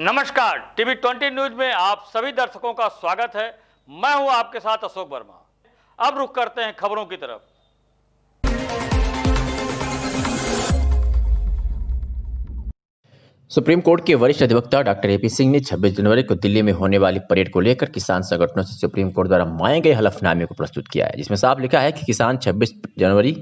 नमस्कार, TV 20 news में आप सभी दर्शकों का स्वागत है। मैं हूं आपके साथ अशोक वर्मा। अब रुख करते हैं खबरों की तरफ। सुप्रीम कोर्ट के वरिष्ठ अधिवक्ता डॉक्टर एपी सिंह ने 26 जनवरी को दिल्ली में होने वाली परेड को लेकर किसान संगठनों से सुप्रीम कोर्ट द्वारा मांगे गए हलफनामे को प्रस्तुत किया है, जिसमें साफ लिखा है कि किसान 26 जनवरी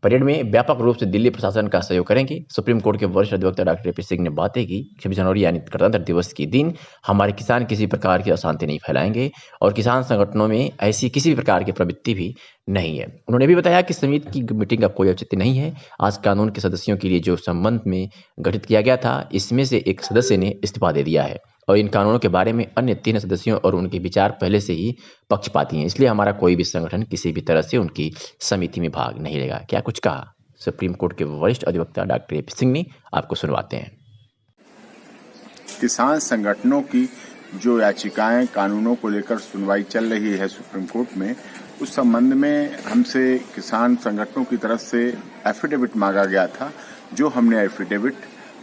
परेड में व्यापक रूप से दिल्ली प्रशासन का सहयोग करेंगे। सुप्रीम कोर्ट के वरिष्ठ अधिवक्ता डॉक्टर एपी सिंह ने बातें की। 26 जनवरी यानी गणतंत्र दिवस के दिन हमारे किसान किसी प्रकार की अशांति नहीं फैलाएंगे और किसान संगठनों में ऐसी किसी भी प्रकार की प्रवृत्ति भी नहीं है। उन्होंने भी बताया कि समिति की मीटिंग का कोई औचित्य नहीं है। आज कानून के सदस्यों के लिए जो संबंध में गठित किया गया था, इसमें से एक सदस्य ने इस्तीफा दे दिया है और इन कानूनों के बारे में अन्य 3 सदस्यों और उनके विचार पहले से ही पक्षपाती हैं। इसलिए हमारा कोई भी संगठन किसी भी तरह से उनकी समिति में भाग नहीं लेगा। क्या कुछ कहा सुप्रीम कोर्ट के वरिष्ठ अधिवक्ता डॉक्टर एपी सिंह ने, आपको सुनवाते हैं। किसान संगठनों की जो याचिकाएं कानूनों को लेकर सुनवाई चल रही है सुप्रीम कोर्ट में, उस संबंध में हमसे किसान संगठनों की तरफ से एफिडेविट मांगा गया था, जो हमने एफिडेविट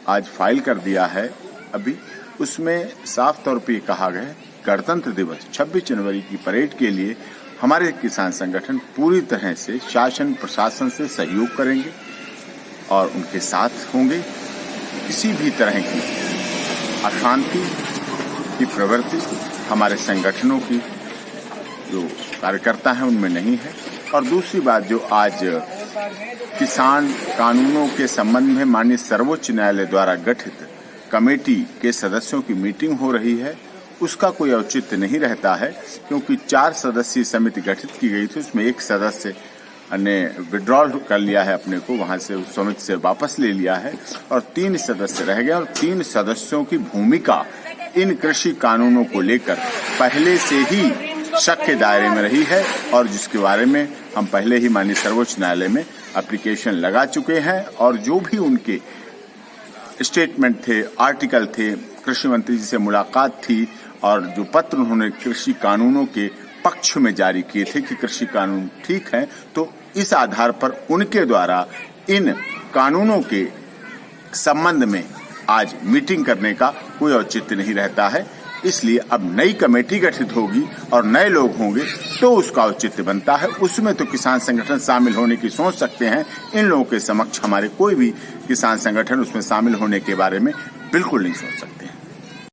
आज फाइल कर दिया है। अभी उसमें साफ तौर पे कहा गया गणतंत्र दिवस 26 जनवरी की परेड के लिए हमारे किसान संगठन पूरी तरह से शासन प्रशासन से सहयोग करेंगे और उनके साथ होंगे। किसी भी तरह की अशांति की प्रवृत्ति हमारे संगठनों की जो कार्यकर्ता हैं उनमें नहीं है। और दूसरी बात, जो आज किसान कानूनों के संबंध में माननीय सर्वोच्च न्यायालय द्वारा गठित कमेटी के सदस्यों की मीटिंग हो रही है, उसका कोई औचित्य नहीं रहता है, क्योंकि 4 सदस्यीय समिति गठित की गई थी। उसमें एक सदस्य ने विड्रॉल कर लिया है, अपने को वहां से उस समिति से वापस ले लिया है और 3 सदस्य रह गए। और 3 सदस्यों की भूमिका इन कृषि कानूनों को लेकर पहले से ही शक के दायरे में रही है और जिसके बारे में हम पहले ही माननीय सर्वोच्च न्यायालय में एप्लीकेशन लगा चुके हैं। और जो भी उनके स्टेटमेंट थे, आर्टिकल थे, कृषि मंत्री जी से मुलाकात थी और जो पत्र उन्होंने कृषि कानूनों के पक्ष में जारी किए थे कि कृषि कानून ठीक है, तो इस आधार पर उनके द्वारा इन कानूनों के संबंध में आज मीटिंग करने का कोई औचित्य नहीं रहता है। इसलिए अब नई कमेटी गठित होगी और नए लोग होंगे तो उसका औचित्य बनता है। उसमें तो किसान संगठन शामिल होने की सोच सकते हैं। इन लोगों के समक्ष हमारे कोई भी किसान संगठन उसमें शामिल होने के बारे में बिल्कुल नहीं सोच सकते हैं।